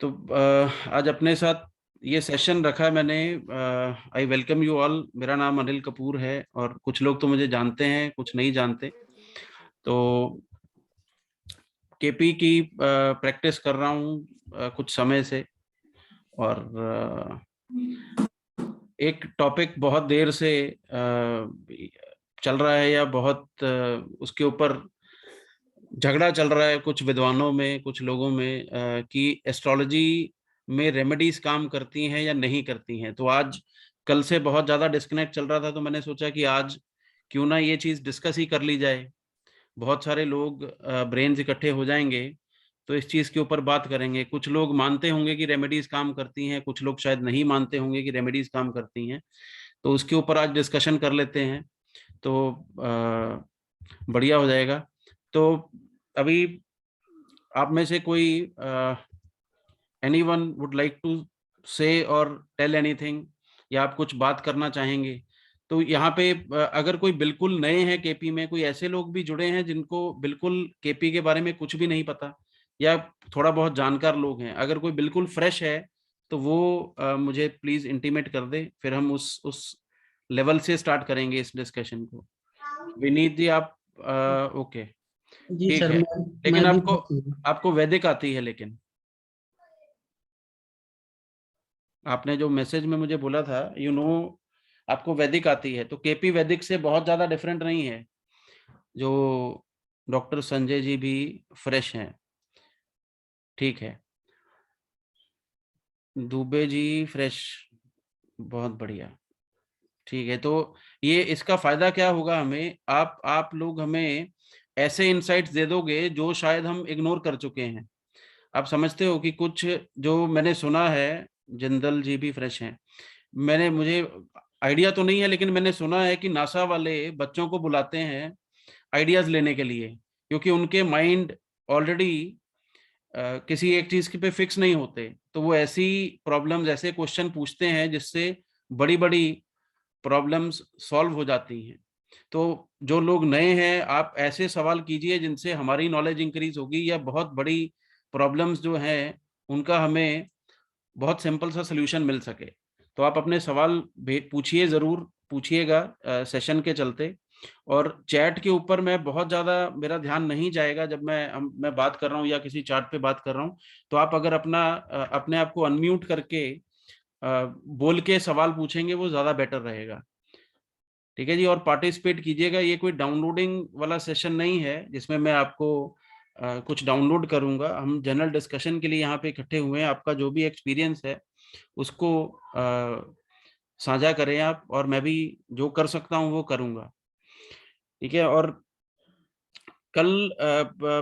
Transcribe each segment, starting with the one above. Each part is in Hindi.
तो आज अपने साथ ये सेशन रखा है मैंने। I welcome you all. मेरा नाम अनिल कपूर है और कुछ लोग तो मुझे जानते हैं, कुछ नहीं जानते। तो केपी की प्रैक्टिस कर रहा हूँ कुछ समय से। और एक टॉपिक बहुत देर से चल रहा है, या बहुत उसके ऊपर झगड़ा चल रहा है कुछ विद्वानों में, कुछ लोगों में, कि एस्ट्रोलॉजी में रेमेडीज काम करती हैं या नहीं करती हैं। तो आज कल से बहुत ज्यादा डिस्कनेक्ट चल रहा था, तो मैंने सोचा कि आज क्यों ना ये चीज डिस्कस ही कर ली जाए। बहुत सारे लोग ब्रेन्स इकट्ठे हो जाएंगे तो इस चीज के ऊपर बात करेंगे। कुछ लोग मानते होंगे कि रेमेडीज काम करती हैं, कुछ लोग शायद नहीं मानते होंगे कि रेमेडीज काम करती हैं। तो उसके ऊपर आज डिस्कशन कर लेते हैं, तो बढ़िया हो जाएगा। तो अभी आप में से कोई एनीवन वुड लाइक टू से और टेल एनीथिंग, या आप कुछ बात करना चाहेंगे? तो यहाँ पे अगर कोई बिल्कुल नए हैं केपी में, कोई ऐसे लोग भी जुड़े हैं जिनको बिल्कुल केपी के बारे में कुछ भी नहीं पता, या थोड़ा बहुत जानकार लोग हैं, अगर कोई बिल्कुल फ्रेश है तो वो मुझे प्लीज इंटीमेट कर दे, फिर हम उस लेवल से स्टार्ट करेंगे इस डिस्कशन को। विनीत जी आप ओके, जी ठीक सर, है। लेकिन मैं भी आपको फ्री हूँ। आपको वैदिक आती है, लेकिन आपने जो मैसेज में मुझे बोला था, आपको वैदिक आती है, तो केपी वैदिक से बहुत ज्यादा डिफरेंट नहीं है। जो डॉक्टर संजय जी भी फ्रेश हैं, ठीक है। दुबे जी फ्रेश, बहुत बढ़िया, ठीक है। तो ये इसका फायदा क्या होगा हमें, आप लोग हमें ऐसे इंसाइट्स दे दोगे जो शायद हम इग्नोर कर चुके हैं। आप समझते हो कि कुछ जो मैंने सुना है, जिंदल जी भी फ्रेश हैं। मुझे आइडिया तो नहीं है, लेकिन मैंने सुना है कि नासा वाले बच्चों को बुलाते हैं आइडियाज लेने के लिए, क्योंकि उनके माइंड ऑलरेडी किसी एक चीज पे फिक्स नहीं होते। तो वो ऐसी प्रॉब्लम्स, ऐसे क्वेश्चन पूछते हैं जिससे बड़ी बड़ी प्रॉब्लम्स सॉल्व हो जाती हैं। तो जो लोग नए हैं, आप ऐसे सवाल कीजिए जिनसे हमारी नॉलेज इंक्रीज होगी, या बहुत बड़ी प्रॉब्लम्स जो हैं उनका हमें बहुत सिंपल सा सलूशन मिल सके। तो आप अपने सवाल पूछिए, जरूर पूछिएगा सेशन के चलते। और चैट के ऊपर मैं बहुत ज्यादा, मेरा ध्यान नहीं जाएगा जब मैं बात कर रहा हूँ या किसी चार्ट पे बात कर रहा हूँ। तो आप अगर अपने आप को अनम्यूट करके बोल के सवाल पूछेंगे, वो ज्यादा बेटर रहेगा। ठीक है जी, और पार्टिसिपेट कीजिएगा। ये कोई डाउनलोडिंग वाला सेशन नहीं है जिसमें मैं आपको कुछ डाउनलोड करूंगा। हम जनरल डिस्कशन के लिए यहाँ पे इकट्ठे हुए हैं। आपका जो भी एक्सपीरियंस है उसको साझा करें आप, और मैं भी जो कर सकता हूँ वो करूंगा। ठीक है। और कल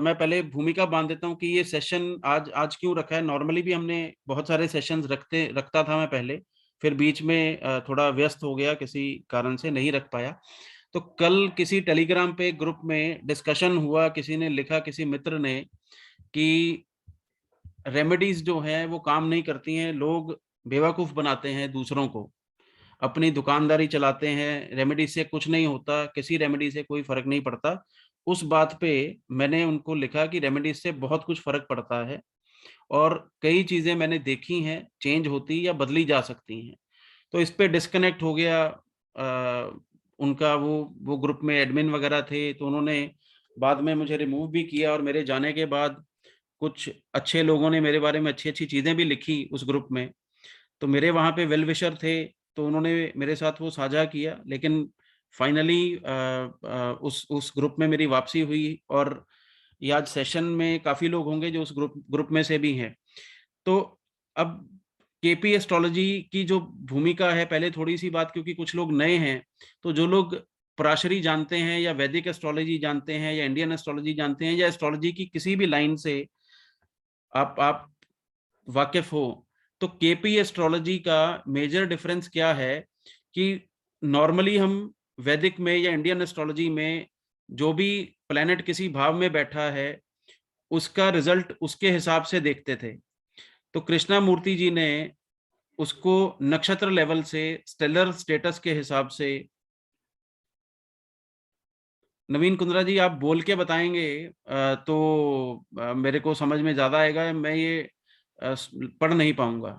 मैं पहले भूमिका बांध देता हूँ कि ये सेशन आज आज क्यों रखा है। नॉर्मली भी हमने बहुत सारे सेशंस रखता था मैं पहले, फिर बीच में थोड़ा व्यस्त हो गया, किसी कारण से नहीं रख पाया। तो कल किसी टेलीग्राम पे ग्रुप में डिस्कशन हुआ, किसी ने लिखा, किसी मित्र ने, कि रेमेडीज जो है वो काम नहीं करती हैं, लोग बेवकूफ बनाते हैं दूसरों को, अपनी दुकानदारी चलाते हैं, रेमेडी से कुछ नहीं होता, किसी रेमेडी से कोई फर्क नहीं पड़ता। उस बात पे मैंने उनको लिखा कि रेमेडी से बहुत कुछ फर्क पड़ता है, और कई चीजें मैंने देखी हैं चेंज होती या बदली जा सकती हैं। तो इस पे डिस्कनेक्ट हो गया। उनका वो ग्रुप में एडमिन वगैरह थे, तो उन्होंने बाद में मुझे रिमूव भी किया, और मेरे जाने के बाद कुछ अच्छे लोगों ने मेरे बारे में अच्छी अच्छी चीजें भी लिखी उस ग्रुप में। तो मेरे वहाँ पे वेल विशर थे, तो उन्होंने मेरे साथ वो साझा किया। लेकिन फाइनली उस ग्रुप में मेरी वापसी हुई, और ये आज सेशन में काफी लोग होंगे जो उस ग्रुप में से भी हैं। तो अब केपी एस्ट्रोलॉजी की जो भूमिका है, पहले थोड़ी सी बात, क्योंकि कुछ लोग नए हैं। तो जो लोग पराशरी जानते हैं, या वैदिक एस्ट्रोलॉजी जानते हैं, या इंडियन एस्ट्रोलॉजी जानते हैं, या एस्ट्रोलॉजी की किसी भी लाइन से आप वाकिफ हो, तो केपी एस्ट्रोलॉजी का मेजर डिफरेंस क्या है, कि नॉर्मली हम वैदिक में या इंडियन एस्ट्रोलॉजी में जो भी प्लेनेट किसी भाव में बैठा है, उसका रिजल्ट उसके हिसाब से देखते थे। तो कृष्णा मूर्ति जी ने उसको नक्षत्र लेवल से, स्टेलर स्टेटस के हिसाब से। नवीन कुंद्रा जी आप बोल के बताएंगे तो मेरे को समझ में ज्यादा आएगा। मैं ये पढ़ नहीं पाऊंगा।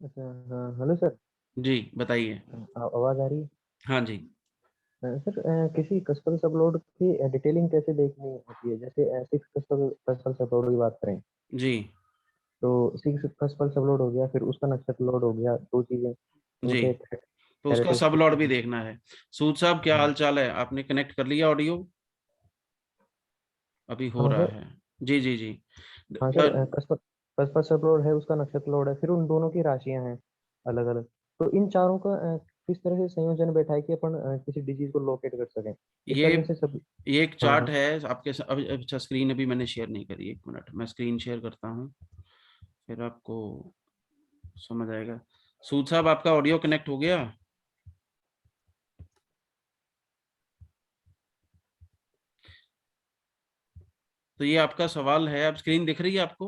अच्छा, हाँ, हेलो सर। जी बताइए। आवाज आ रही है? हाँ जी। सर, किसी कस्टमर सबलोड की डिटेलिंग कैसे देखनी होती है? जैसे सिक्स कस्टमर सबलोड की बात करें, जी तो सिक्स कस्टमर सबलोड हो गया, फिर उसका नक्शा लोड हो गया, दो चीजें जी, उनके तो उसका सब लॉट भी कैरेक्टरिस्टिक। देखना है। सूद साहब क्या हाँ। हाल चाल है, आपने कनेक्ट कर लिया ऑडियो? अभी हो हाँ रहा सर। है। जी जी जी। हाँ सर, कस्टमर कस्टमर सबलोड है, उसका नक्षत्र लोड है, फिर उन दोनों की राशियां हैं अलग अलग। तो इन चारों का किस तरह से संयोजन बैठा है कि अपन किसी डिजीज को लोकेट कर सकें, इस ये तरह से सब। ये एक हाँ चार्ट हाँ। है आपके अभी अच्छा स्क्रीन अभी मैंने शेयर नहीं करी, एक मिनट मैं स्क्रीन शेयर करता हूँ, फिर आपको समझ आएगा। सूद साहब आपका ऑडियो कनेक्ट हो गया? तो ये आपका सवाल है, अब स्क्रीन दिख रही है आपको?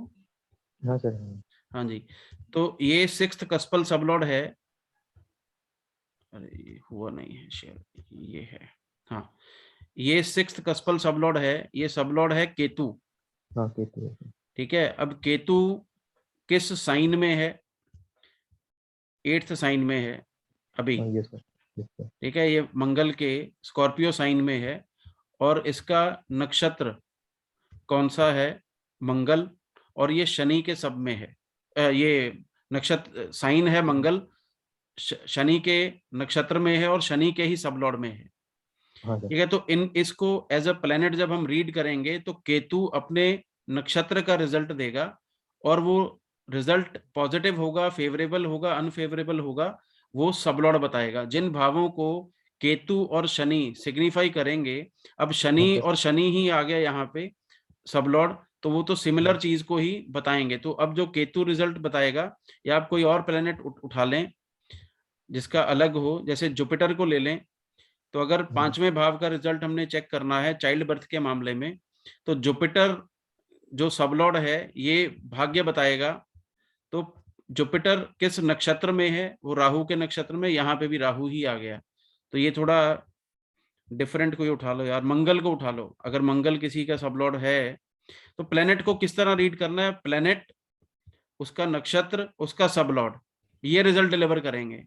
हाँ सर। हाँ। हाँ जी। तो ये सिक्स्थ कस्पल सबलॉर्ड है। अरे ये हुआ नहीं है शेयर, ये है। हाँ, ये सिक्स्थ कस्पल सबलॉर्ड है, ये सबलॉर्ड है केतु। हाँ, केतु है सर। ठीक है, अब केतु किस साइन में है? एट्थ साइन में है अभी। हाँ, यस सर। Yes sir. ठीक है, ये मंगल के स्कॉर्पियो साइन में है, और इसका नक्षत्र कौन सा है? मंगल। और ये शनि के सब में है। ये नक्षत्र साइन है मंगल, शनि के नक्षत्र में है और शनि के ही सब लॉर्ड में है। हाँ सर। ठीक है, तो इन इसको एज अ प्लेनेट जब हम रीड करेंगे तो केतु अपने नक्षत्र का रिजल्ट देगा, और वो रिजल्ट पॉजिटिव होगा, फेवरेबल होगा, अनफेवरेबल होगा, वो सबलॉर्ड बताएगा। जिन भावों को केतु और शनि सिग्निफाई करेंगे, अब हाँ शनि सर। और शनि ही आ गया यहाँ पे सबलॉर्ड, तो वो तो सिमिलर हाँ। चीज को ही बताएंगे। तो अब जो केतु रिजल्ट बताएगा, या आप कोई और प्लेनेट उठा लें जिसका अलग हो, जैसे जुपिटर को ले लें, तो अगर हाँ। पांचवें भाव का रिजल्ट हमने चेक करना है चाइल्ड बर्थ के मामले में, तो जुपिटर जो सबलॉर्ड है ये भाग्य बताएगा। तो जुपिटर किस नक्षत्र में है? वो राहु के नक्षत्र में, यहाँ पे भी राहु ही आ गया। तो ये थोड़ा डिफरेंट कोई उठा लो यार, मंगल को उठा लो, अगर मंगल किसी का सबलॉर्ड है, तो प्लेनेट को किस तरह रीड करना है? प्लेनेट, उसका नक्षत्र, उसका सबलॉर्ड, ये रिजल्ट डिलीवर करेंगे।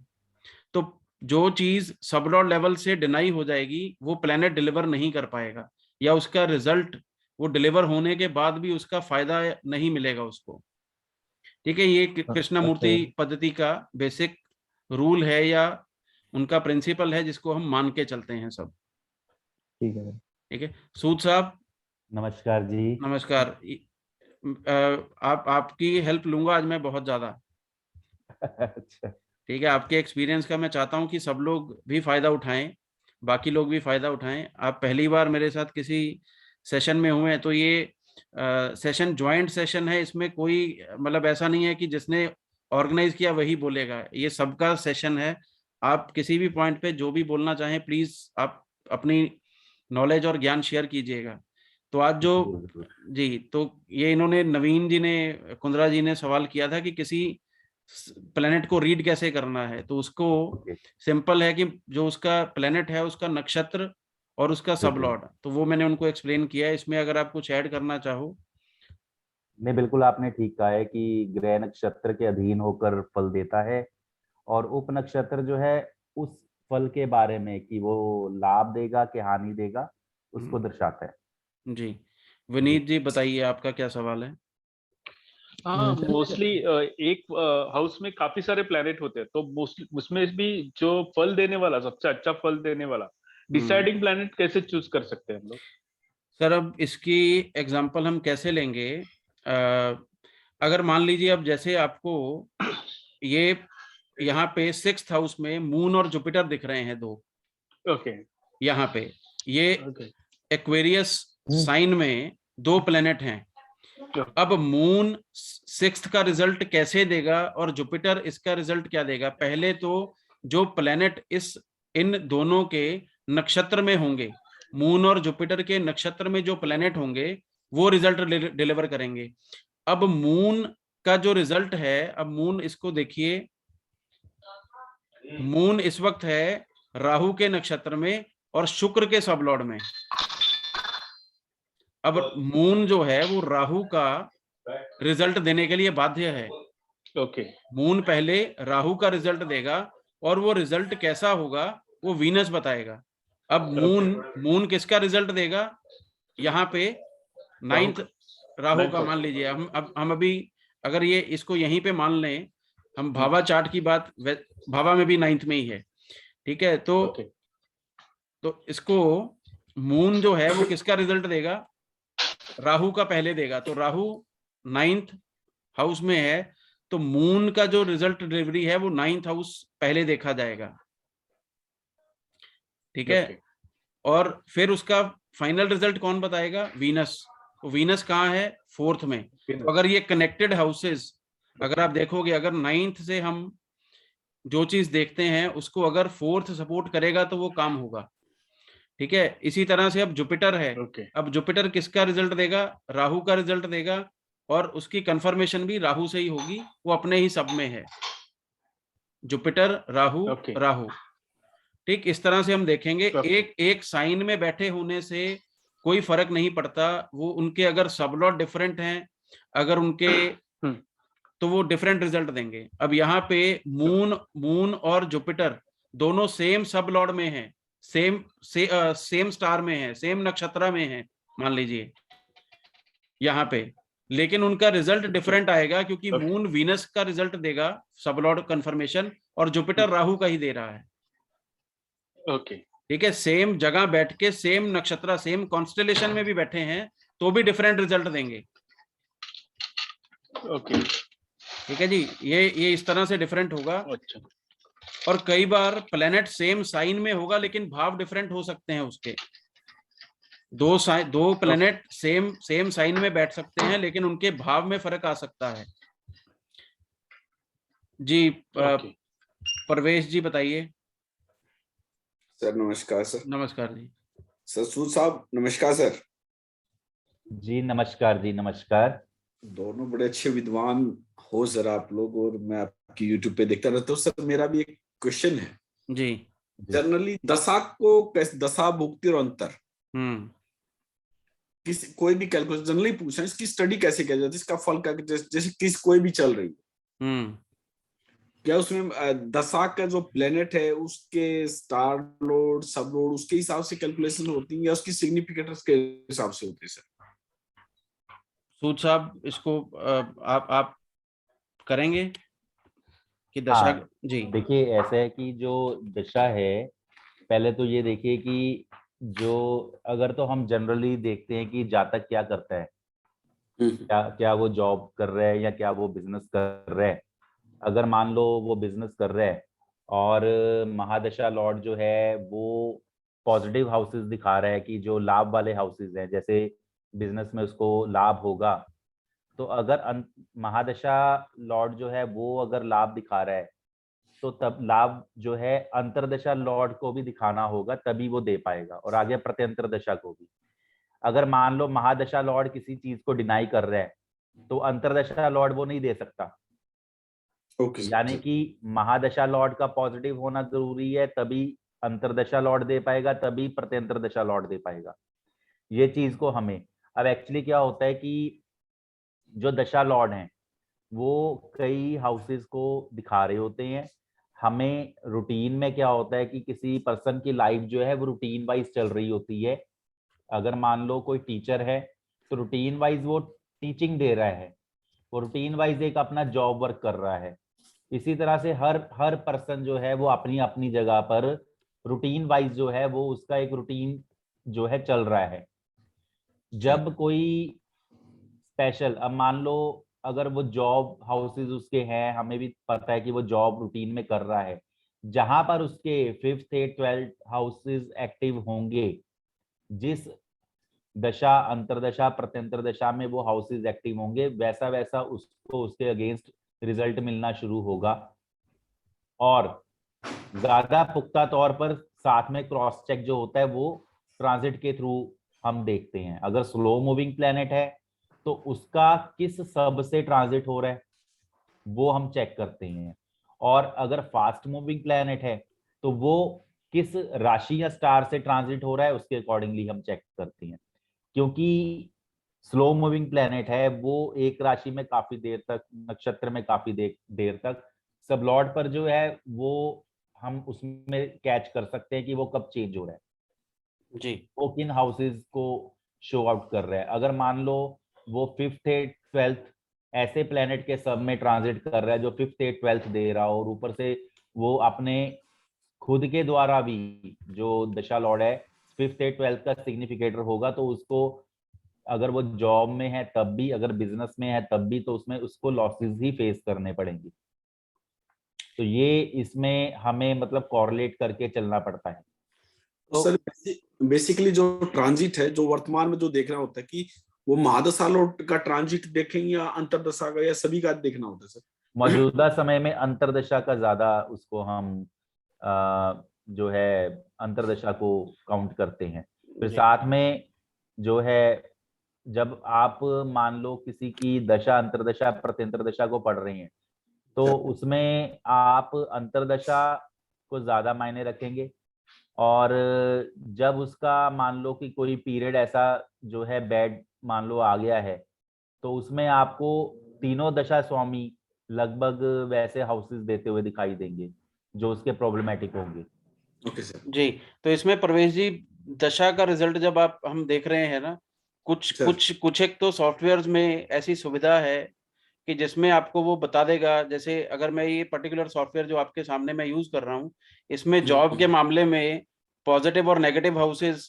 तो जो चीज सबलॉर्ड लेवल से डिनाई हो जाएगी वो प्लेनेट डिलीवर नहीं कर पाएगा, या उसका रिजल्ट वो डिलीवर होने के बाद भी उसका फायदा नहीं मिलेगा उसको। ठीक है, ये हाँ, कृष्णमूर्ति अच्छा। पद्धति का बेसिक रूल है, या उनका प्रिंसिपल है, जिसको हम मान के चलते हैं सब। ठीक है सर। ठीक है, सूद साहब नमस्कार जी। नमस्कार। आप आपकी हेल्प लूंगा आज मैं बहुत ज्यादा। अच्छा। ठीक है, आपके एक्सपीरियंस का मैं चाहता हूँ कि सब लोग भी फायदा उठाएं, बाकी लोग भी फायदा उठाएं। आप पहली बार मेरे साथ किसी सेशन में हुए हैं, तो ये सेशन ज्वाइंट सेशन है, इसमें कोई मतलब ऐसा नहीं है कि जिसने ऑर्गेनाइज किया वही बोलेगा, ये सबका सेशन है। आप किसी भी पॉइंट पे जो भी बोलना चाहें प्लीज आप अपनी नॉलेज और ज्ञान शेयर कीजिएगा। तो आज जो जरूर जरूर। जी, तो ये इन्होंने नवीन जी ने, कुंद्रा जी ने सवाल किया था कि किसी प्लेनेट को रीड कैसे करना है, तो उसको ओके। सिंपल है कि जो उसका प्लेनेट है उसका नक्षत्र और उसका बिल्कुल। सबलॉर्ड, तो वो मैंने उनको एक्सप्लेन किया है। इसमें अगर आप कुछ ऐड करना चाहो। नहीं, बिल्कुल आपने ठीक कहा है कि ग्रह नक्षत्र के अधीन होकर फल देता है, और उप नक्षत्र जो है उस फल के बारे में कि वो लाभ देगा कि हानि देगा उसको दर्शाता है। जी, जी। विनीत जी बताइए आपका क्या सवाल है? हाँ, सर मेरा। मोस्टली एक हाउस में काफी सारे प्लैनेट होते हैं, तो मोस्टली उसमें भी जो फल देने वाला, सबसे अच्छा फल देने वाला हम्म डिसाइडिंग प्लैनेट कैसे चूज कर सकते हैं हम लोग? सर, अब इसकी एग्जांपल हम कैसे लेंगे? अगर मान लीजिए अब जैसे आपको ये यहाँ पे सिक्स्थ हाउस में मून और जुपिटर दिख रहे हैं दो, ओके। यहाँ पे ये ओके। एक्वेरियस साइन में दो प्लेनेट हैं। अब मून सिक्स्थ का रिजल्ट कैसे देगा और जुपिटर इसका रिजल्ट क्या देगा? पहले तो जो प्लेनेट इस इन दोनों के नक्षत्र में होंगे, मून और जुपिटर के नक्षत्र में जो प्लेनेट होंगे वो रिजल्ट डिलीवर करेंगे। अब मून का जो रिजल्ट है, अब मून इसको देखिए, मून इस वक्त है राहु के नक्षत्र में और शुक्र के सबलॉर्ड में। अब मून जो है वो राहु का रिजल्ट देने के लिए बाध्य है। ओके मून पहले राहु का रिजल्ट देगा और वो रिजल्ट कैसा होगा वो वीनस बताएगा। अब मून किसका रिजल्ट देगा? यहाँ पे 9th राहु का। मान लीजिए हम अभी अगर ये इसको यहीं पे मान लें, हम भावा चार्ट की बात, भावा में भी 9th में ही है, ठीक है। तो इसको मून जो है वो किसका रिजल्ट देगा? राहु का पहले देगा। तो राहु 9th हाउस में है, तो मून का जो रिजल्ट डिलीवरी है वो 9th हाउस पहले देखा जाएगा, ठीक है। और फिर उसका फाइनल रिजल्ट कौन बताएगा? वीनस। तो वीनस कहाँ है? 4th में। तो अगर ये कनेक्टेड हाउसेस, अगर आप देखोगे, अगर 9th से हम जो चीज देखते हैं उसको अगर 4th सपोर्ट करेगा तो वो काम होगा, ठीक है। इसी तरह से अब जुपिटर है। अब जुपिटर किसका रिजल्ट देगा? राहु का रिजल्ट देगा, और उसकी कंफर्मेशन भी राहु से ही होगी, वो अपने ही सब में है। जुपिटर राहु राहु, ठीक। इस तरह से हम देखेंगे। एक साइन में बैठे होने से कोई फर्क नहीं पड़ता, वो उनके अगर सबलॉट डिफरेंट हैं, अगर उनके तो वो डिफरेंट रिजल्ट देंगे। अब यहाँ पे मून और जुपिटर दोनों सेम सब लॉर्ड में हैं, सेम स्टार में है, सेम नक्षत्र में है, मान लीजिए यहाँ पे, लेकिन उनका रिजल्ट डिफरेंट आएगा, क्योंकि मून वीनस का रिजल्ट देगा सब लॉर्ड कंफर्मेशन, और जुपिटर राहु का ही दे रहा है। ओके ठीक है। सेम जगह बैठ के, सेम नक्षत्र, सेम कॉन्स्टेलेशन में भी बैठे हैं तो भी डिफरेंट रिजल्ट देंगे। ओके ठीक है जी। ये इस तरह से डिफरेंट होगा। अच्छा। और कई बार प्लेनेट सेम साइन में होगा लेकिन भाव डिफरेंट हो सकते हैं उसके। दो प्लेनेट सेम साइन में बैठ सकते हैं लेकिन उनके भाव में फर्क आ सकता है जी। परवेश जी बताइए। सर नमस्कार। सर नमस्कार जी। सर सूद साहब नमस्कार। सर जी नमस्कार जी, नमस्कार। दोनों बड़े अच्छे विद्वान हो सर आप लोग, और मैं आपकी यूट्यूब पे देखता रहता हूँ। सर मेरा भी एक क्वेश्चन है जी। जनरली दशा को कैसे, दशा भुक्ति और अंतर, किसी कोई भी कैलकुलेशन जनरली पूछ रहे हैं, इसकी स्टडी कैसे किया जाता है, इसका फल क्या, जैसे किस कोई भी चल रही है, क्या उसमें दशा का जो प्लेनेट है उसके स्टार लोड सब लोड उसके हिसाब से कैलकुलेशन होती है या उसकी सिग्निफिकेटर्स के हिसाब से होती है? सर सूद साहब इसको आप करेंगे कि दशा? जी देखिए ऐसा है कि जो दशा है, पहले तो ये देखिए कि जो अगर तो हम जनरली देखते हैं कि जातक क्या करता है, क्या वो जॉब कर रहा है या क्या वो बिजनेस कर रहा है। अगर मान लो वो बिजनेस कर रहा है और महादशा लॉर्ड जो है वो पॉजिटिव हाउसेस दिखा रहा है कि जो लाभ वाले हाउसेस हैं, जैसे बिजनेस में उसको लाभ होगा, तो अगर महादशा लॉर्ड जो है वो अगर लाभ दिखा रहा है तो तब लाभ जो है अंतरदशा लॉर्ड को भी दिखाना होगा, तभी वो दे पाएगा, और आगे प्रत्यंतर दशा को भी। अगर मान लो महादशा लॉर्ड किसी चीज को डिनाई कर रहा है तो अंतरदशा लॉर्ड वो नहीं दे सकता। यानी कि महादशा लॉर्ड का पॉजिटिव होना जरूरी है, तभी अंतरदशा लॉर्ड दे पाएगा, तभी प्रत्यंतर दशा लॉर्ड दे पाएगा। ये चीज को हमें अब एक्चुअली क्या होता है कि जो दशा लॉर्ड हैं वो कई हाउसेस को दिखा रहे होते हैं। हमें रूटीन में क्या होता है कि किसी पर्सन की लाइफ जो है वो रूटीन वाइज चल रही होती है। अगर मान लो कोई टीचर है तो रूटीन वाइज वो टीचिंग दे रहा है, वो रूटीन वाइज एक अपना जॉब वर्क कर रहा है। इसी तरह से हर पर्सन जो है वो अपनी अपनी जगह पर रूटीन वाइज जो है वो उसका एक रूटीन जो है चल रहा है। जब कोई स्पेशल, अब मान लो अगर वो जॉब हाउसेस उसके हैं, हमें भी पता है कि वो जॉब रूटीन में कर रहा है, जहां पर उसके 5th 8th 12th houses active होंगे, जिस दशा अंतरदशा प्रत्यंतर दशा में वो हाउसेस एक्टिव होंगे, वैसा वैसा उसको उसके अगेंस्ट रिजल्ट मिलना शुरू होगा। और ज्यादा पुख्ता तौर पर साथ में क्रॉस चेक जो होता है वो ट्रांजिट के थ्रू हम देखते हैं। अगर स्लो मूविंग प्लेनेट है तो उसका किस सब से ट्रांजिट हो रहा है वो हम चेक करते हैं, और अगर फास्ट मूविंग प्लेनेट है तो वो किस राशि या स्टार से ट्रांजिट हो रहा है उसके अकॉर्डिंगली हम चेक करते हैं। क्योंकि स्लो मूविंग प्लेनेट है, वो एक राशि में काफी देर तक, नक्षत्र में काफी देर तक, सब लॉर्ड पर जो है वो हम उसमें कैच कर सकते हैं कि वो कब चेंज हो रहा है जी, वो किन हाउसेज को शो आउट कर रहा है। अगर मान लो वो 5th 8th 12th ऐसे प्लेनेट के सब में ट्रांजिट कर रहा है जो 5th 8th 12th दे रहा हो, और ऊपर से वो अपने खुद के द्वारा भी जो दशा लॉर्ड है 5th 8th 12th का सिग्निफिकेटर होगा, तो उसको अगर वो जॉब में है तब भी, अगर बिजनेस में है तब भी, तो उसमें उसको लॉसेस ही फेस करने पड़ेंगे। तो ये इसमें हमें मतलब कॉरलेट करके चलना पड़ता है। तो सर बेसिकली जो ट्रांजिट है, जो वर्तमान में जो देखना होता है कि वो महादशा लॉर्ड का ट्रांजिट देखेंगे या अंतरदशा का, या सभी का देखना होता है सर? मौजूदा समय में अंतरदशा का ज्यादा उसको हम जो है अंतरदशा को काउंट करते हैं। फिर जी, साथ में जो है जब आप मान लो किसी की दशा अंतरदशा प्रत्यंतरदशा को पढ़ रही हैं, तो उसमें आप अंतरदशा को ज्यादा मायने रखेंगे। और जब उसका मान लो कि कोई पीरियड ऐसा जो है बैड मान लो आ गया है, तो उसमें आपको तीनों दशा स्वामी लगभग वैसे हाउसेस देते हुए दिखाई देंगे जो उसके प्रॉब्लमेटिक होंगे। Okay sir. जी। तो इसमें प्रवेश जी, दशा का रिजल्ट जब हम देख रहे हैं ना, सर। कुछ एक तो सॉफ्टवेयर्स में ऐसी सुविधा है कि जिसमें आपको वो बता देगा। जैसे अगर मैं ये पर्टिकुलर सॉफ्टवेयर जो आपके सामने मैं यूज कर रहा हूँ, इसमें जॉब के मामले में पॉजिटिव और नेगेटिव हाउसेस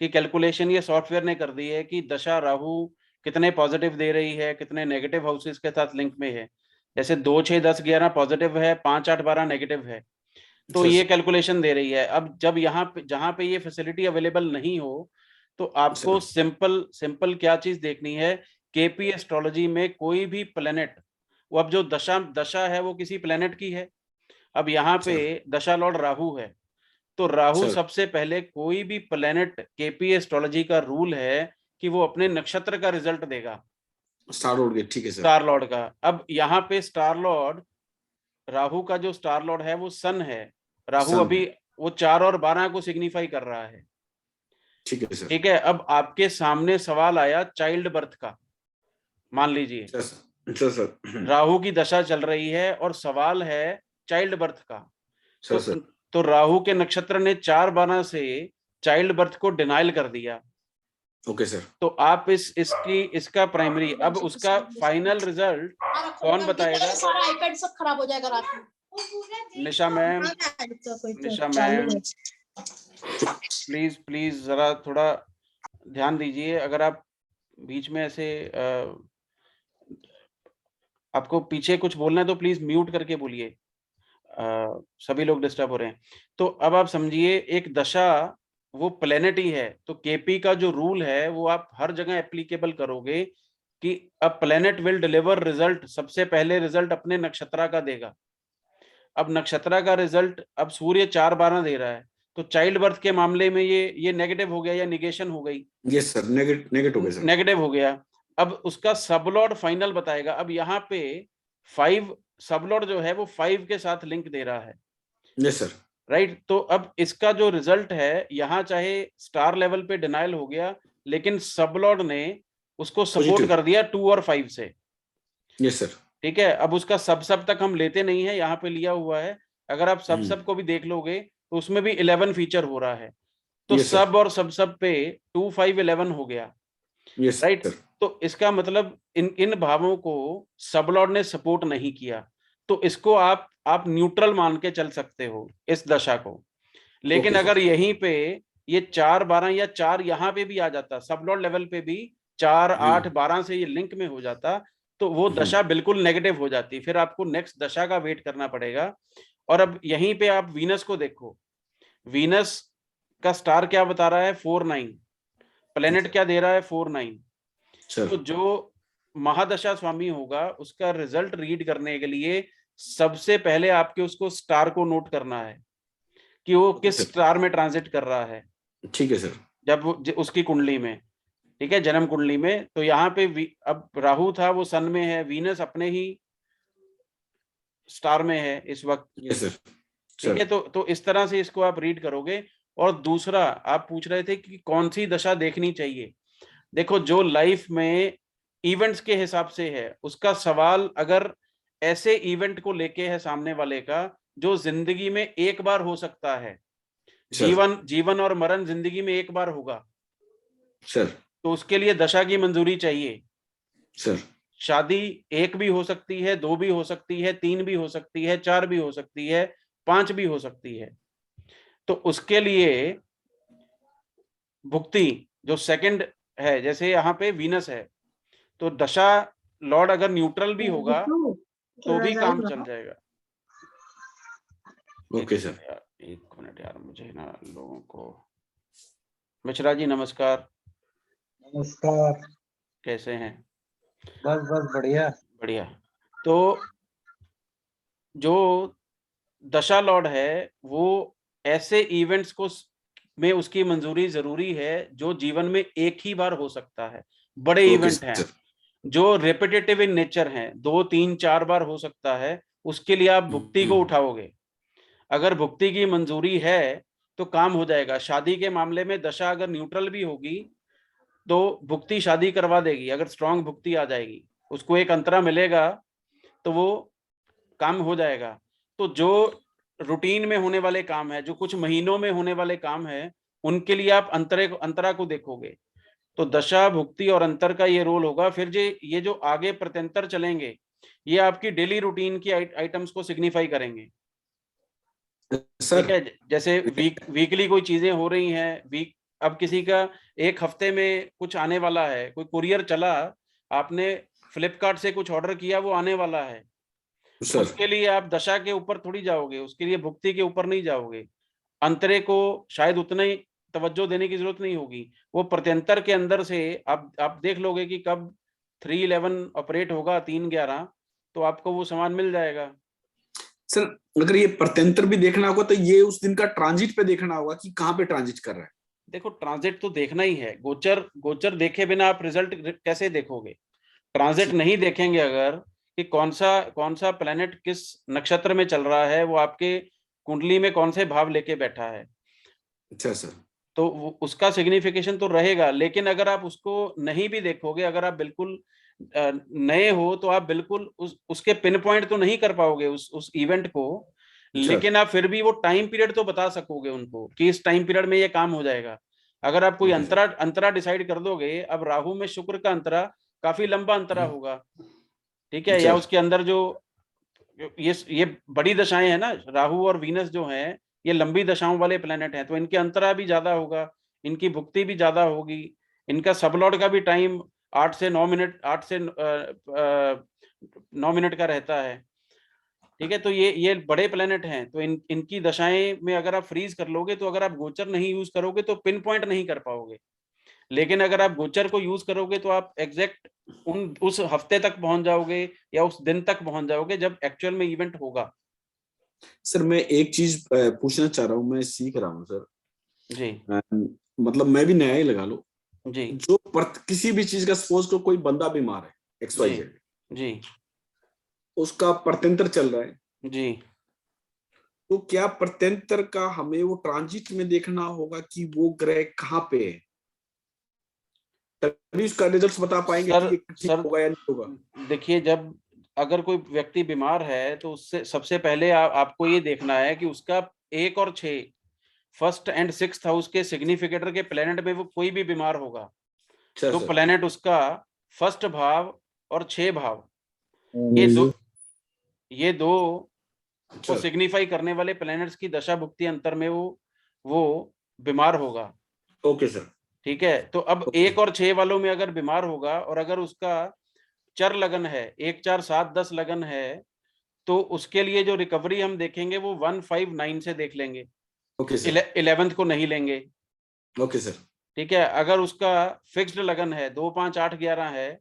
की कैलकुलेशन ये सॉफ्टवेयर ने कर दी है कि दशा राहु कितने पॉजिटिव दे रही है, कितने नेगेटिव हाउसेस के साथ लिंक में है। जैसे 2, 6, 10, 11 पॉजिटिव है, 5, 8, 12 नेगेटिव है। तो ये कैलकुलेशन दे रही है। अब जब यहाँ पे जहाँ पे ये फैसिलिटी अवेलेबल नहीं हो, तो आपको सिंपल क्या चीज देखनी है, केपी एस्ट्रोलॉजी में कोई भी प्लेनेट, वो अब जो दशा दशा है वो किसी प्लेनेट की है। अब यहाँ पे दशा लॉर्ड राहु है, तो राहु सबसे पहले कोई भी प्लेनेट, केपी एस्ट्रोलॉजी का रूल है कि वो अपने नक्षत्र का रिजल्ट देगा, स्टार लॉर्ड के। ठीक है सर। स्टार लॉर्ड का। अब यहाँ पे स्टार लॉर्ड, राहु का जो स्टार लॉर्ड है वो सन है। राहु सन अभी है। वो 4 और 12 को सिग्निफाई कर रहा है। ठीक है सर। ठीक है। अब आपके सामने सवाल आया चाइल्ड बर्थ का। मान लीजिए अच्छा सर। राहु की दशा चल रही है और सवाल है चाइल्ड बर्थ का। सर तो सर। तो राहु के नक्षत्र ने 4-12 से चाइल्ड बर्थ को डिनाइल कर दिया। Okay sir. तो आप इसका प्राइमरी, अब उसका फाइनल रिजल्ट कौन बताएगा? सारा आईपैड सब खराब हो जाएगा रात में। निशा मैम, निशा मैम, प्लीज जरा थोड़ा ध्यान दीजिए। अगर आप बीच में ऐसे आपको पीछे कुछ बोलना है तो प्लीज म्यूट करके बोलिए। सभी लोग डिस्टर्ब हो रहे हैं। तो अब आप समझिए, एक दशा वो प्लेनेट ही है, तो केपी का जो रूल है वो आप हर जगह एप्लीकेबल करोगे कि अ प्लेनेट विल डिलीवर रिजल्ट, सबसे पहले रिजल्ट अपने नक्षत्र का देगा। अब नक्षत्र का रिजल्ट, अब सूर्य 4-12 दे रहा है, तो चाइल्ड बर्थ के मामले में ये नेगेटिव हो गया या निगेशन हो गई? यस सर, नेगेटिव हो गया सर। नेगेटिव हो गया। अब उसका सबलॉर्ड फाइनल बताएगा। अब यहाँ पे 5 सबलॉर्ड जो है वो 5 के साथ लिंक दे रहा है। Yes sir. राइट। तो अब इसका जो रिजल्ट है, यहाँ चाहे स्टार लेवल पे डिनाइल हो गया, लेकिन सबलॉर्ड ने उसको सपोर्ट कर दिया 2 और 5 से। Yes sir. ठीक है। अब उसका सब तक हम लेते नहीं है, यहाँ पे लिया हुआ है। अगर आप सब को भी देख लोगे तो उसमें भी 11 फीचर हो रहा है। तो Yes, sir. सब और सब पे 2, 5, 11 हो गया। Yes right. सर। तो इसका मतलब इन भावों को सबलॉर्ड ने सपोर्ट नहीं किया, तो इसको आप न्यूट्रल मान के चल सकते हो इस दशा को। लेकिन Okay, अगर sir. यहीं पे ये 4-12 या 4 यहाँ पे भी आ जाता, सबलॉर्ड लेवल पे भी 4, 8, 12 से ये लिंक में हो जाता, तो वो दशा बिल्कुल नेगेटिव हो जाती। फिर आपको नेक्स्ट दशा का वेट करना पड़ेगा। और अब यहीं पे आप वीनस को देखो, वीनस का स्टार क्या बता रहा है? 4-9। प्लेनेट क्या दे रहा है? 4-9। सर। तो जो महादशा स्वामी होगा उसका रिजल्ट रीड करने के लिए सबसे पहले आपके उसको स्टार को नोट करना है कि वो किस स्टार में ट्रांजिट कर रहा है। ठीक है सर। जब उसकी कुंडली में, ठीक है, जन्म कुंडली में। तो यहाँ पे अब राहु था वो सन में है, वीनस अपने ही स्टार में है इस वक्त। Yes sir. ठीक है। तो इस तरह से इसको आप रीड करोगे। और दूसरा आप पूछ रहे थे कि कौन सी दशा देखनी चाहिए। देखो जो लाइफ में इवेंट्स के हिसाब से है, उसका सवाल अगर ऐसे इवेंट को लेके है सामने वाले का जो जिंदगी में एक बार हो सकता है, जीवन और मरण जिंदगी में एक बार होगा सर, तो उसके लिए दशा की मंजूरी चाहिए सर। शादी एक भी हो सकती है, 2 भी हो सकती है, 3 भी हो सकती है, 4 भी हो सकती है, 5 भी हो सकती है। तो उसके लिए भुक्ति जो सेकंड है, जैसे यहाँ पे वीनस है, तो दशा लॉर्ड अगर न्यूट्रल भी होगा तो भी काम चल जाएगा। Okay sir. यार 1 मिनट यार, मुझे ना लोगों को। मिश्रा जी नमस्कार। नमस्कार। कैसे हैं? बस बढ़िया। बढ़िया। तो जो दशा लॉर्ड है वो ऐसे इवेंट्स को में उसकी मंजूरी जरूरी है जो जीवन में एक ही बार हो सकता है। बड़े इवेंट हैं जो रेपिटेटिव इन नेचर हैं, 2, 3, 4 बार हो सकता है, उसके लिए आप भुक्ति को उठाओगे। अगर भुक्ति की मंजूरी है तो काम हो जाएगा। शादी के मामले में दशा अगर न्यूट्रल भी होगी तो भुक्ति शादी करवा देगी, अगर स्ट्रांग भुक्ति आ जाएगी, उसको एक अंतरा मिलेगा तो वो काम हो जाएगा। तो जो रूटीन में होने वाले काम है, जो कुछ महीनों में होने वाले काम है, उनके लिए आप अंतरा को देखोगे। तो दशा, भुक्ति और अंतर का ये रोल होगा। फिर ये जो आगे प्रत्यंतर चलेंगे, ये आपकी डेली रूटीन की आइटम्स को सिग्निफाई करेंगे। ठीक है, जैसे वीकली कोई चीजें हो रही हैं, अब किसी का एक हफ्ते में कुछ आने वाला है, कोई कुरियर चला, आपने फ्लिपकार्ट से कुछ ऑर्डर किया, वो आने वाला है, उसके लिए आप दशा के ऊपर थोड़ी जाओगे, उसके लिए भुक्ति के ऊपर नहीं जाओगे। अंतरे को शायद उतना ही तवज्जो देने की जरूरत नहीं होगी। वो प्रत्यंतर के अंदर से आप देख लोगे कि कब 311 ऑपरेट होगा, 311, तो आपको वो सामान मिल जाएगा। सर अगर ये प्रत्यंतर भी देखना होगा तो ये उस दिन का ट्रांजिट पे देखना होगा कि कहाँ पे ट्रांजिट कर रहा है। देखो ट्रांजिट तो देखना ही है। गोचर देखे बिना आप रिजल्ट कैसे देखोगे? ट्रांजिट नहीं देखेंगे अगर कि कौन सा प्लेनेट किस नक्षत्र में चल रहा है, वो आपके कुंडली में कौन से भाव लेके बैठा है। अच्छा सर। तो उसका सिग्निफिकेशन तो रहेगा, लेकिन अगर आप उसको नहीं भी देखोगे, अगर आप बिल्कुल नए हो तो आप बिल्कुल उसके पिन पॉइंट तो नहीं कर पाओगे उस इवेंट को, लेकिन आप फिर भी वो टाइम पीरियड तो बता सकोगे उनको कि इस टाइम पीरियड में ये काम हो जाएगा। अगर आप कोई अंतरा डिसाइड कर दोगे, अब राहु में शुक्र का अंतरा काफी लंबा अंतरा होगा, ठीक है, या उसके अंदर जो ये बड़ी दशाएं हैं ना, राहु और वीनस जो हैं, ये लंबी दशाओं वाले प्लेनेट हैं, तो इनके अंतरा भी ज्यादा होगा, इनकी भुक्ति भी ज्यादा होगी, इनका सबलॉर्ड का भी टाइम 8 से 9 मिनट का रहता है। ठीक है, तो ये बड़े प्लेनेट हैं, तो इनकी दशाएं में अगर आप फ्रीज कर लोगे, तो अगर आप गोचर नहीं यूज करोगे तो पिन पॉइंट नहीं कर पाओगे। लेकिन अगर आप गोचर को यूज करोगे तो आप एग्जैक्ट उस हफ्ते तक पहुंच जाओगे या उस दिन तक पहुंच जाओगे जब एक्चुअल में इवेंट होगा। सर मैं एक चीज पूछना चाह रहा हूँ, मैं सीख रहा हूँ सर जी। मतलब मैं भी नया ही लगा लो जी। जो किसी भी चीज का सपोज को कोई बंदा बीमार है XYZ जी, उसका प्रत्यंतर चल रहा है जी, तो क्या प्रत्यंतर का हमें वो ट्रांजिट में देखना होगा कि वो ग्रह कहाँ पे है, तभी उसका रिजल्ट बता पाएंगे कि ठीक होगा या नहीं होगा? देखिए, जब अगर कोई व्यक्ति बीमार है तो उससे सबसे पहले आपको ये देखना है कि उसका 1 और 6 फर्स्ट एंड 6th हाउस के सिग्निफिकेटर के प्लेनेट में वो कोई भी बीमार होगा तो प्लेनेट उसका फर्स्ट भाव और 6 भाव, ये दो को सिग्निफाई करने वाले प्लैनेट्स की दशा भुक्ति अंतर में वो बीमार होगा। Okay sir. ठीक है, तो अब 1 और 6 वालों में अगर बीमार होगा और अगर उसका चर लगन है, 1, 4, 7, 10 लगन है, तो उसके लिए जो रिकवरी हम देखेंगे वो 1, 5, 9 से देख लेंगे। Okay sir. 11th को नहीं लेंगे। Okay sir. ठीक है, अगर उसका फिक्स्ड लगन है 2, 5, 8, 11 है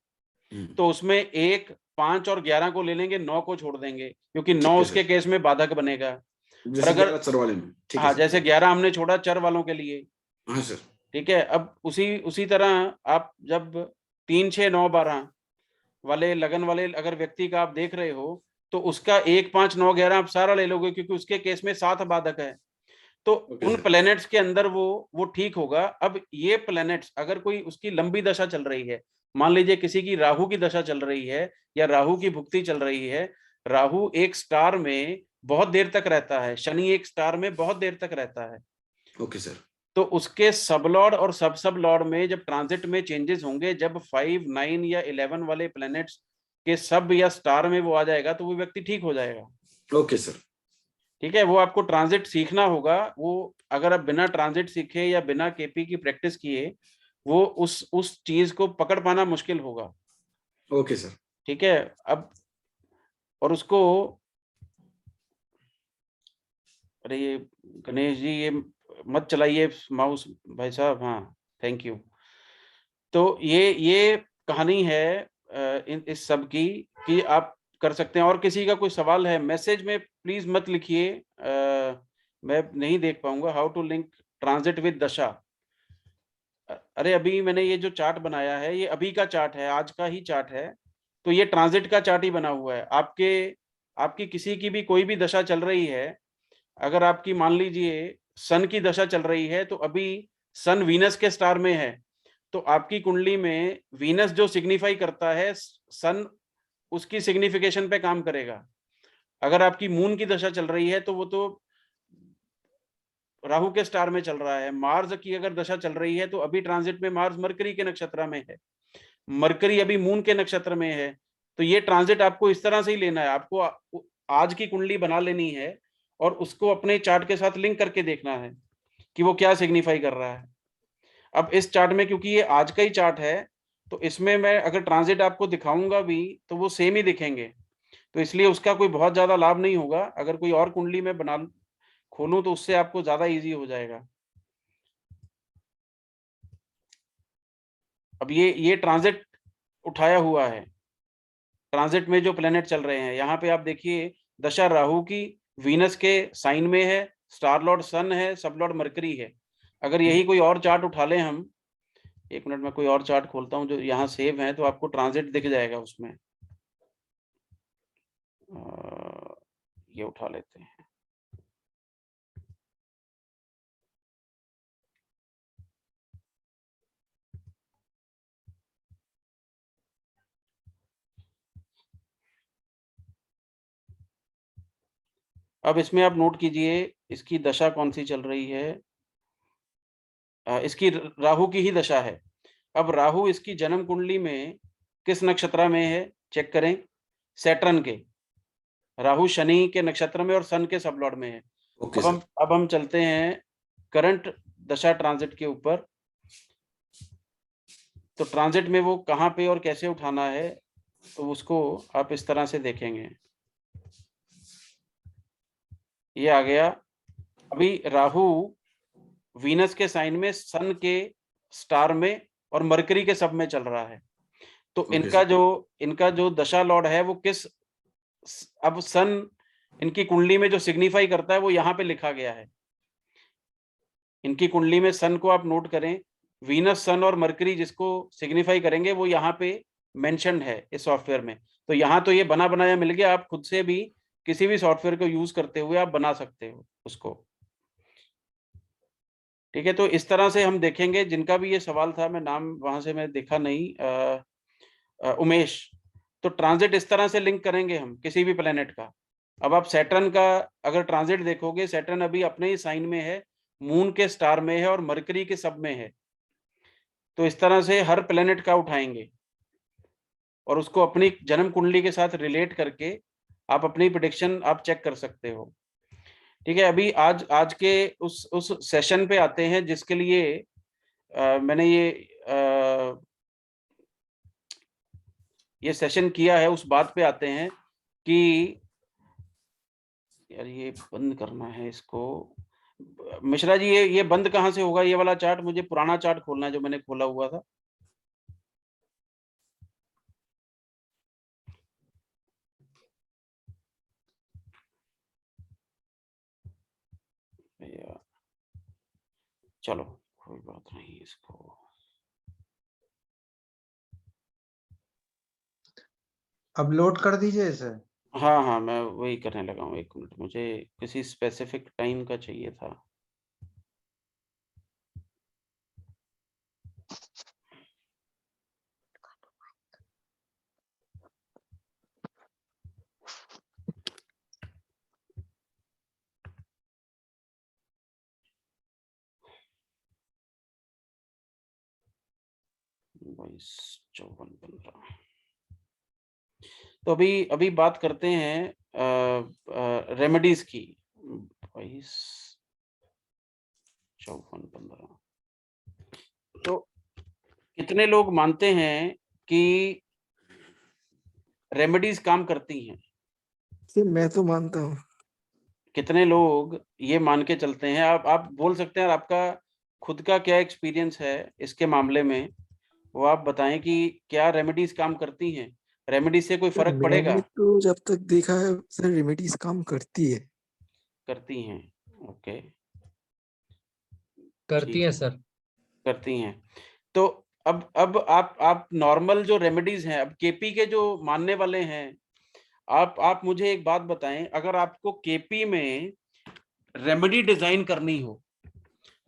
तो उसमें 1, 5 और 11 को ले लेंगे, 9 को छोड़ देंगे क्योंकि 9 उसके केस में बाधक बनेगा। और अगर चर वाले में, हाँ, जैसे 11 हमने छोड़ा चर वालों के लिए। हाँ सर। ठीक है, अब उसी तरह आप जब 3, 6, 9, 12 वाले लगन वाले अगर व्यक्ति का आप देख रहे हो तो उसका 1, 5, 9, 11 आप सारा ले लोगे क्योंकि उसके केस में 7 बाधक है। तो Okay, उन sir. प्लैनेट्स के अंदर वो ठीक होगा। अब ये प्लैनेट्स अगर कोई उसकी लंबी दशा चल रही है, मान लीजिए किसी की राहु की दशा चल रही है या राहु की भुक्ति चल रही है, राहु एक स्टार में बहुत देर तक रहता है, शनि एक स्टार में बहुत देर तक रहता है। Okay sir. तो उसके सब लॉर्ड और सब लॉर्ड में जब ट्रांजिट में चेंजेस होंगे, जब 5, 9 या 11 वाले प्लैनेट्स के सब या स्टार में वो आ जाएगा, तो वो व्यक्ति ठीक हो जाएगा। Okay sir. ठीक है, वो आपको ट्रांजिट सीखना होगा। वो अगर आप बिना ट्रांजिट सीखे या बिना केपी की प्रैक्टिस किए, वो उस चीज को पकड़ पाना मुश्किल होगा। Okay sir. ठीक है, अब और उसको, अरे ये गणेश जी ये मत चलाइए माउस भाई साहब। हाँ, थैंक यू। तो ये कहानी है इस सब की कि आप कर सकते हैं। और किसी का कोई सवाल है मैसेज में प्लीज मत लिखिए, मैं नहीं देख पाऊंगा। How to link transit with दशा। अरे अभी मैंने ये जो चार्ट बनाया है, ये अभी का चार्ट है, आज का ही चार्ट है। तो ये ट्रांजिट का चार्ट ही बना हुआ है। आपकी किसी की भी कोई भी दशा चल रही है, अगर आपकी मान लीजिए सन की दशा चल रही है, तो अभी सन वीनस के स्टार में है, तो आपकी कुंडली में वीनस जो सिग्निफाई करता है, सन उसकी सिग्निफिकेशन पे काम करेगा। अगर आपकी मून की दशा चल रही है, तो वो तो राहु के स्टार में चल रहा है। मार्स की अगर दशा चल रही है, तो अभी ट्रांजिट में मार्स मरकरी के नक्षत्र में है, मरकरी अभी मून के नक्षत्र में है। तो ये ट्रांजिट आपको इस तरह से ही लेना है। आपको आज की कुंडली बना लेनी है और उसको अपने चार्ट के साथ लिंक करके देखना है कि वो क्या सिग्निफाई कर रहा है। अब इस चार्ट में क्योंकि ये आज का ही चार्ट है, तो इसमें मैं अगर ट्रांजिट आपको दिखाऊंगा भी तो वो सेम ही दिखेंगे, तो इसलिए उसका कोई बहुत ज्यादा लाभ नहीं होगा। अगर कोई और कुंडली में बना खोलूं तो उससे आपको ज्यादा इजी हो जाएगा। अब ये ट्रांजिट उठाया हुआ है, ट्रांजिट में जो प्लेनेट चल रहे हैं, यहाँ पे आप देखिए दशा राहु की वीनस के साइन में है, स्टार लॉर्ड सन है, सब लॉर्ड मरकरी है। अगर यही कोई और चार्ट उठा लें हम, एक मिनट में कोई और चार्ट खोलता हूँ जो यहाँ सेव है, तो आपको ट्रांजिट दिख जाएगा उसमें। ये उठा लेते हैं। अब इसमें आप नोट कीजिए इसकी दशा कौन सी चल रही है। इसकी राहु की ही दशा है। अब राहु इसकी जन्म कुंडली में किस नक्षत्र में है, चेक करें। सैटर्न के, राहु शनि के नक्षत्र में और सन के सब लॉर्ड में है। ओके अब हम चलते हैं करंट दशा ट्रांजिट के ऊपर। तो ट्रांजिट में वो कहाँ पे और कैसे उठाना है, तो उसको आप इस तरह से देखेंगे। ये आ गया। अभी राहु वीनस के साइन में, सन के स्टार में और मरकरी के सब में चल रहा है। तो ओके इनका जो दशा लॉर्ड है वो किस, अब सन इनकी कुंडली में जो सिग्निफाई करता है वो यहाँ पे लिखा गया है। इनकी कुंडली में सन को आप नोट करें, वीनस, सन और मरकरी जिसको सिग्निफाई करेंगे वो यहाँ पे मेंशन्ड है इस सॉफ्टवेयर में। तो यहाँ तो ये बना बनाया मिल गया, आप खुद से भी किसी भी सॉफ्टवेयर को यूज करते हुए आप बना सकते हो उसको। ठीक है, तो इस तरह से हम देखेंगे। जिनका भी ये सवाल था, मैं नाम वहां से मैं देखा नहीं, उमेश, तो ट्रांजिट इस तरह से लिंक करेंगे हम किसी भी प्लेनेट का। अब आप सैटर्न का अगर ट्रांजिट देखोगे, सैटर्न अभी अपने ही साइन में है, मून के स्टार में है और मरकरी के सब में है। तो इस तरह से हर प्लेनेट का उठाएंगे और उसको अपनी जन्म कुंडली के साथ रिलेट करके आप अपनी प्रेडिक्शन आप चेक कर सकते हो। ठीक है, अभी आज के उस सेशन पे आते हैं जिसके लिए मैंने ये सेशन किया है। उस बात पे आते हैं कि यार ये बंद करना है इसको। मिश्रा जी, ये बंद कहाँ से होगा? ये वाला चार्ट, मुझे पुराना चार्ट खोलना है जो मैंने खोला हुआ था। चलो कोई बात नहीं, इसको अपलोड कर दीजिए इसे। हाँ हाँ, मैं वही करने लगा हूँ। एक मिनट, मुझे किसी स्पेसिफिक टाइम का चाहिए था। 54, 15। तो अभी बात करते हैं रेमेडीज की। 22, 54, 15। तो कितने लोग मानते हैं कि रेमेडीज काम करती हैं? मैं तो मानता हूँ। कितने लोग ये मान के चलते हैं? आप बोल सकते हैं, और आपका खुद का क्या एक्सपीरियंस है इसके मामले में, वो आप बताएं कि क्या रेमेडीज काम करती हैं? रेमेडीज से कोई फर्क पड़ेगा? मैंने तो जब तक देखा है सर, रेमेडीज काम करती है। करती हैं, ओके, करती ठीक है है, सर। करती हैं। तो अब आप नॉर्मल जो रेमेडीज हैं, अब केपी के जो मानने वाले हैं, आप मुझे एक बात बताएं, अगर आपको केपी में रेमेडी डिजाइन करनी हो,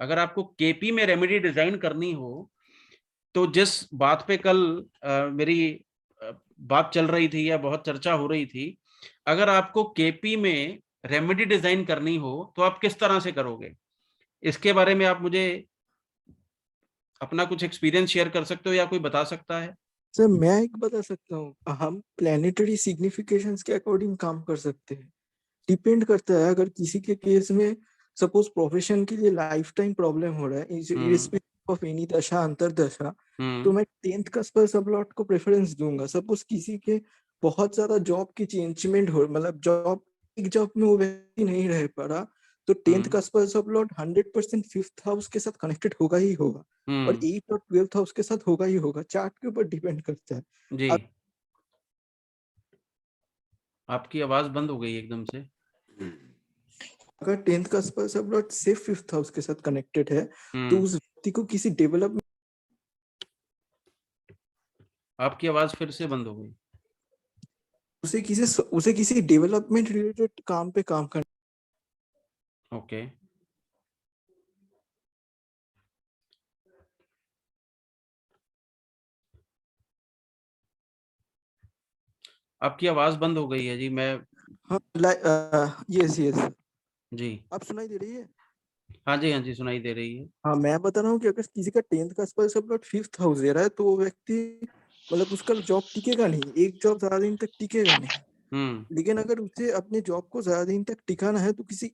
अगर आपको केपी में रेमेडी डिजाइन करनी हो, तो जिस बात पे कल मेरी बात चल रही थी या बहुत चर्चा हो रही थी, अगर आपको केपी में रेमेडी डिजाइन करनी हो तो आप किस तरह से करोगे? इसके बारे में आप मुझे अपना कुछ एक्सपीरियंस शेयर कर सकते हो या कोई बता सकता है? सर मैं एक बता सकता हूँ, हम प्लानिटरी सिग्निफिकेशंस के अकॉर्डिंग काम कर सकते हैं। डिपेंड करता है, अगर किसी के केस में सपोज प्रोफेशन के लिए लाइफ टाइम प्रॉब्लम हो रहा है, इररिस्पेक्टिव ऑफ एनी दशा अंतरदशा, तो मैं 10th का स्पर सबलॉट को प्रेफरेंस दूंगा। सपोज किसी के बहुत ज्यादा जॉब की चेंजमेंट हो, मतलब एक जॉब में वो व्यक्ति नहीं रह पा रहा, तो 10th का स्पर सबलॉट 100% 5th हाउस के साथ कनेक्टेड होगा ही होगा, और 8th और 12th हाउस के साथ होगा ही होगा। चार्ट के ऊपर डिपेंड करता है। जी, आपकी आवाज बंद हो गई एकदम से। अगर 10th का स्पर सबलॉट सिर्फ 5th हाउस के साथ कनेक्टेड है, तो उस व्यक्ति को किसी डेवलपमेंट, आपकी आवाज फिर से बंद हो गई। उसे किसी डेवलपमेंट रिलेटेड काम पे काम करना। ओके, आपकी आवाज बंद हो गई है जी। मैं हाँ, यस यस, जी, आप सुनाई दे रही है? हाँ जी, हाँ जी, सुनाई दे रही है। हाँ, मैं बता रहा हूँ कि अगर किसी का 10th का स्पर सबलॉट 5th हाउस दे रहा है, तो वो व्यक्ति मतलब उसका जॉब टिकेगा नहीं, एक जॉब ज्यादा दिन तक टिकेगा नहीं। लेकिन अगर उसे अपने जॉब को ज्यादा दिन तक टिकाना है, तो किसी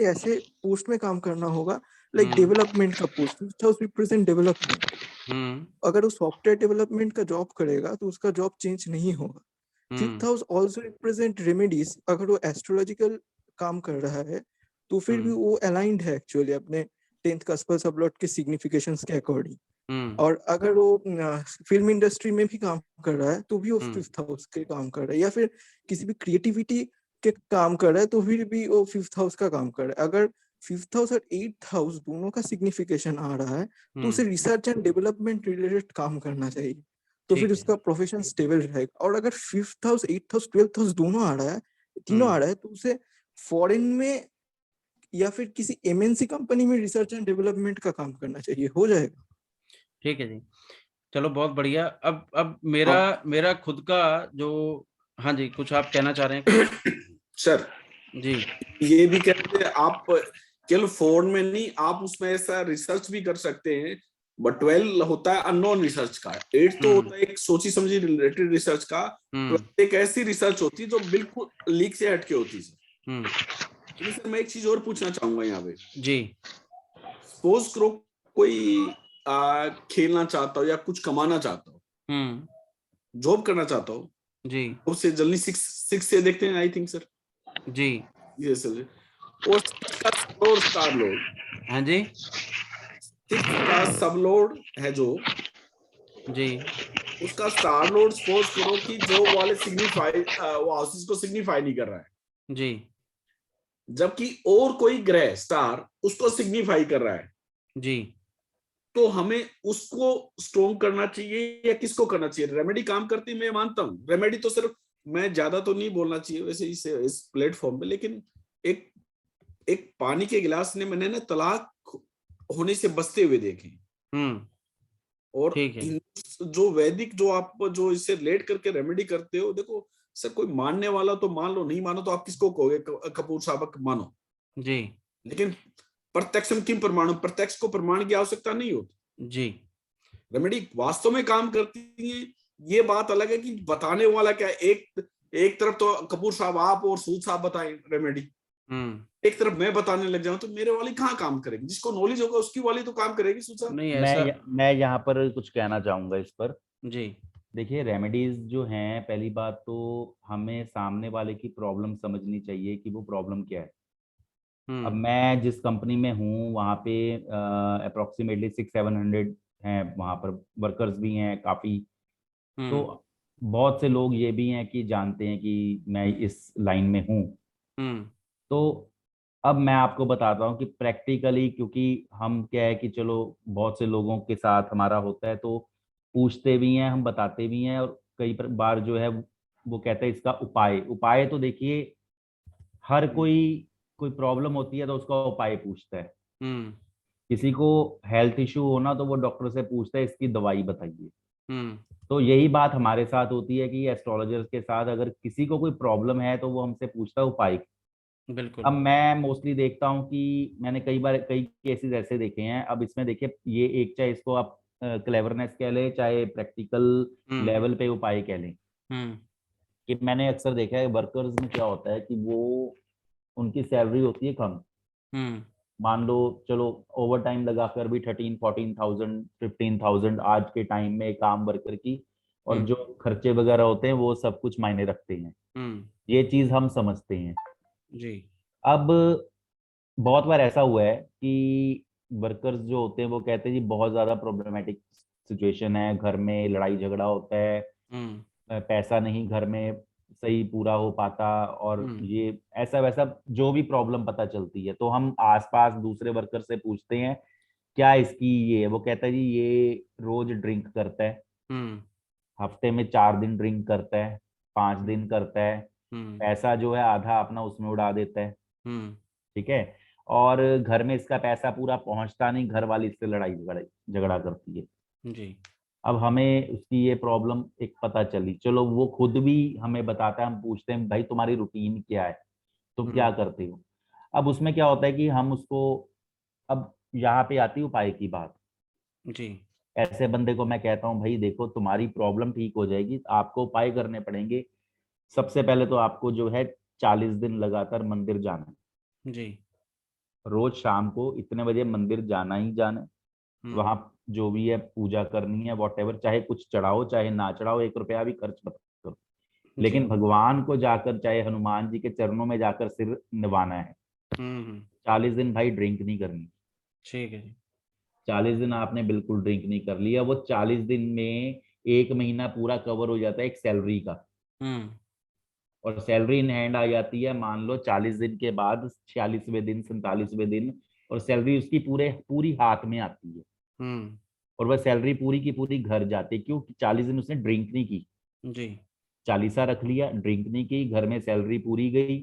ऐसे पोस्ट में काम करना होगा, लाइक डेवलपमेंट का post. 5th house represent development. अगर वो सॉफ्टवेयर डेवलपमेंट का जॉब करेगा, तो उसका जॉब चेंज नहीं होगा। 5th house also represent remedies. अगर वो एस्ट्रोलॉजिकल काम कर रहा है, तो फिर भी वो अलाइंड है एक्चुअली अपने 10th का स्पर सबलॉट के सिग्निफिकेशंस के अकॉर्डिंग। और अगर वो फिल्म इंडस्ट्री में भी काम कर रहा है, तो भी वो 5th हाउस के काम कर रहा है, या फिर किसी भी क्रिएटिविटी के काम कर रहा है, तो फिर भी वो 5th हाउस का काम कर रहा है। अगर 5th हाउस और 8th हाउस दोनों का सिग्निफिकेशन आ रहा है, तो उसे रिसर्च एंड डेवलपमेंट रिलेटेड काम करना चाहिए, तो फिर उसका प्रोफेशन स्टेबल रहेगा। और अगर 5th house, 8th house, 12th house दोनों आ रहा है, तीनों आ रहा है, तो उसे फॉरेन में या फिर किसी एमएनसी कंपनी में रिसर्च एंड डेवलपमेंट का काम करना चाहिए, हो जाएगा। ठीक है जी, चलो बहुत बढ़िया। अब मेरा खुद का जो, हाँ जी, कुछ आप कहना चाह रहे हैं? सर जी, ये भी कहते हैं, आप केवल फोन में नहीं, आप उसमें ऐसा रिसर्च भी कर सकते हैं। बट 12 होता है अननोन रिसर्च का, 8 तो होता है एक सोची समझी रिलेटेड रिसर्च का, 12 एक ऐसी रिसर्च होती है जो बिल्कुल लीक से हटके होती है सर। सर मैं एक चीज और पूछना चाहूंगा यहाँ पे जी। सपोज करो कोई खेलना चाहता हो या कुछ कमाना चाहता हो, जॉब करना चाहता हो जी, उससे जल्दी 6 से देखते हैं आई थिंक सर जी, ये सर। और स्टार लोड, हाँ जी, 6 का सब लोड है जो जी, उसका स्टार लोड सपोज करो कि जो वाले सिग्निफाई वो हाउसेस को सिग्निफाई नहीं कर रहा है जी, जबकि और कोई ग्रह स्टार उसको सिग्निफाई कर रहा है जी, तो हमें उसको स्ट्रॉन्ग करना चाहिए या किसको करना चाहिए? रेमेडी काम करती है, मैं मानता हूँ रेमेडी तो सिर्फ, मैं ज्यादा तो नहीं बोलना चाहिए वैसे इस प्लेटफॉर्म पे, लेकिन एक पानी के गिलास ने मैंने ना तलाक होने से बचते हुए देखे। और जो वैदिक जो आप जो इससे रिलेट करके रेमेडी करते हो, देखो सर कोई मानने वाला तो मान लो, नहीं मानो तो आप किसको कहोगे? कपूर साहब मानो जी, लेकिन प्रत्यक्षम किम प्रमाणम, प्रत्यक्ष को प्रमाण की आवश्यकता नहीं होती जी। रेमेडी वास्तव में काम करती है, ये बात अलग है कि बताने वाला क्या है। एक तरफ तो कपूर साहब आप और सूद साहब बताएं रेमेडी, एक तरफ मैं बताने लग जाऊं तो मेरे वाली कहाँ काम करेगी? जिसको नॉलेज होगा उसकी वाली तो काम करेगी सूद साहब। नहीं ऐसा मैं यहाँ पर कुछ कहना चाहूंगा इस पर। जी। देखिए, रेमेडीज जो हैं, पहली बात तो हमें सामने वाले की प्रॉब्लम समझनी चाहिए कि वो प्रॉब्लम क्या है। अब मैं जिस कंपनी में हूँ वहाँ पे अप्रोक्सीमेटली 600-700 हैं, वहाँ पर वर्कर्स भी हैं काफ़ी। तो बहुत से लोग ये भी हैं कि जानते हैं कि मैं इस लाइन में हूँ। तो अब मैं आपको बताता हूँ कि प्रैक्टिकली, क्योंकि हम क्या है कि चलो बहुत से लोगों के साथ हमारा होता है तो पूछते भी हैं, हम बताते भी हैं, और कई बार जो है वो कहते हैं इसका उपाय तो देखिए, हर कोई प्रॉब्लम होती है तो उसका उपाय पूछता है। किसी को हेल्थ इशू होना तो वो डॉक्टर से पूछता है इसकी दवाई बताइए। तो यही बात हमारे साथ होती है कि एस्ट्रोलॉजर्स के साथ अगर किसी को कोई प्रॉब्लम है तो वो हमसे पूछता है उपाय। बिल्कुल। अब मैं मोस्टली देखता हूँ कि मैंने कई केसेस ऐसे देखे हैं। अब इसमें देखिए, ये एक, चाहे इसको आप क्लेवरनेस कह लें, चाहे प्रैक्टिकल लेवल पे उपाय कह लें, कि मैंने अक्सर देखा है वर्कर्स में क्या होता है कि वो उनकी सैलरी होती है कम। मान लो चलो ओवर टाइम लगाकर भी 13-14,000 15,000 आज के टाइम में काम वर्कर की, और जो खर्चे वगैरह होते हैं वो सब कुछ मायने रखते हैं। ये चीज हम समझते हैं जी। अब बहुत बार ऐसा हुआ है कि वर्कर्स जो होते हैं वो कहते हैं जी बहुत ज्यादा प्रॉब्लमेटिक सिचुएशन है, घर में लड़ाई झगड़ा होता है, पैसा नहीं घर में सही पूरा हो पाता, और ये ऐसा वैसा जो भी प्रॉब्लम पता चलती है तो हम आसपास दूसरे वर्कर से पूछते हैं क्या इसकी ये। वो कहता है जी ये रोज ड्रिंक करता है, हफ्ते में 4 दिन ड्रिंक करता है, 5 दिन करता है, पैसा जो है आधा अपना उसमें उड़ा देता है, ठीक है, और घर में इसका पैसा पूरा पहुंचता नहीं, घर वाली इससे लड़ाई झगड़ा करती है। जी। अब हमें उसकी ये प्रॉब्लम एक पता चली, चलो वो खुद भी हमें बताता है, हम पूछते हैं भाई तुम्हारी रूटीन क्या है, तुम क्या करते हो। अब उसमें क्या होता है कि हम उसको, अब यहाँ पे आती है उपाय की बात। जी। ऐसे बंदे को मैं कहता हूँ भाई देखो तुम्हारी प्रॉब्लम ठीक हो जाएगी, आपको उपाय करने पड़ेंगे। सबसे पहले तो आपको जो है 40 दिन लगातार मंदिर जाना है। जी। रोज शाम को इतने बजे मंदिर जाना ही जाना है। वहां जो भी है पूजा करनी है, वॉट, चाहे कुछ चढ़ाओ चाहे ना चढ़ाओ, 1 रुपया भी खर्च मत करो, लेकिन भगवान को जाकर, चाहे हनुमान जी के चरणों में जाकर सिर निभाना है। 40 दिन भाई ड्रिंक नहीं करनी। ठीक है जी। 40 दिन आपने बिल्कुल ड्रिंक नहीं कर लिया, वो 40 दिन में 1 महीना पूरा कवर हो जाता है एक सैलरी का, और सैलरी इन हैंड आ जाती है मान लो 40 दिन के बाद 46वें दिन 47वें दिन, और सैलरी उसकी पूरी हाथ में आती है। और वह सैलरी पूरी की पूरी घर जाती है, क्यों? 40 दिन उसने ड्रिंक नहीं की। जी। 40 रख लिया, ड्रिंक नहीं की, घर में सैलरी पूरी गई,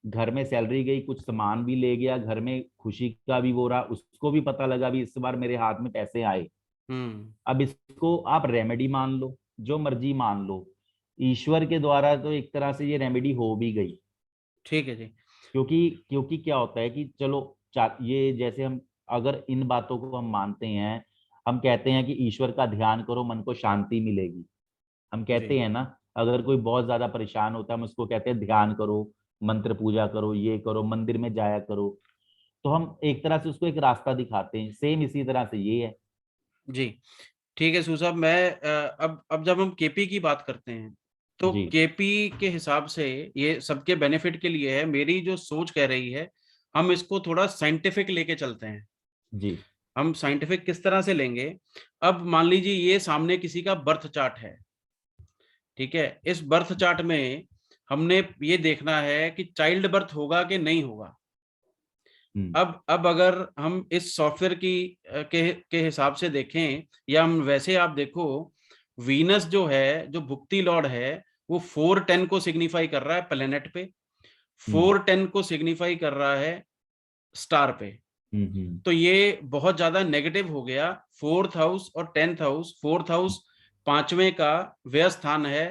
घर में सैलरी गई, कुछ सामान भी ले गया, घर में खुशी का भी वो रहा, उसको भी पता लगा भी इस बार मेरे हाथ में पैसे आए। अब इसको आप रेमेडी मान लो, जो मर्जी मान लो, ईश्वर के द्वारा तो एक तरह से ये रेमेडी हो भी गई। ठीक है जी। क्योंकि क्या होता है कि चलो ये जैसे हम अगर इन बातों को हम मानते हैं, हम कहते हैं कि ईश्वर का ध्यान करो मन को शांति मिलेगी। हम कहते हैं ना, अगर कोई बहुत ज्यादा परेशान होता है हम उसको कहते हैं ध्यान करो, मंत्र पूजा करो, ये करो, मंदिर में जाया करो। तो हम एक तरह से उसको एक रास्ता दिखाते हैं, सेम इसी तरह से ये है। जी। ठीक है सू साहब, मैं अब जब हम केपी की बात करते हैं तो जी केपी के हिसाब से ये सबके बेनिफिट के लिए है। मेरी जो सोच कह रही है हम इसको थोड़ा साइंटिफिक लेके चलते हैं। जी हम साइंटिफिक किस तरह से लेंगे? अब मान लीजिए ये सामने किसी का बर्थ चार्ट है, ठीक है। इस बर्थ चार्ट में हमने ये देखना है कि चाइल्ड बर्थ होगा कि नहीं होगा। अब अगर हम इस सॉफ्टवेयर के हिसाब से देखें, या हम वैसे आप देखो, वीनस जो है, जो भुक्ति लॉर्ड है, वो 410 को सिग्निफाई कर रहा है प्लेनेट पे, 410 को सिग्निफाई कर रहा है स्टार पे। तो ये बहुत ज्यादा नेगेटिव हो गया। 4th हाउस और 10th हाउस, 4th हाउस 5वें का व्यय स्थान है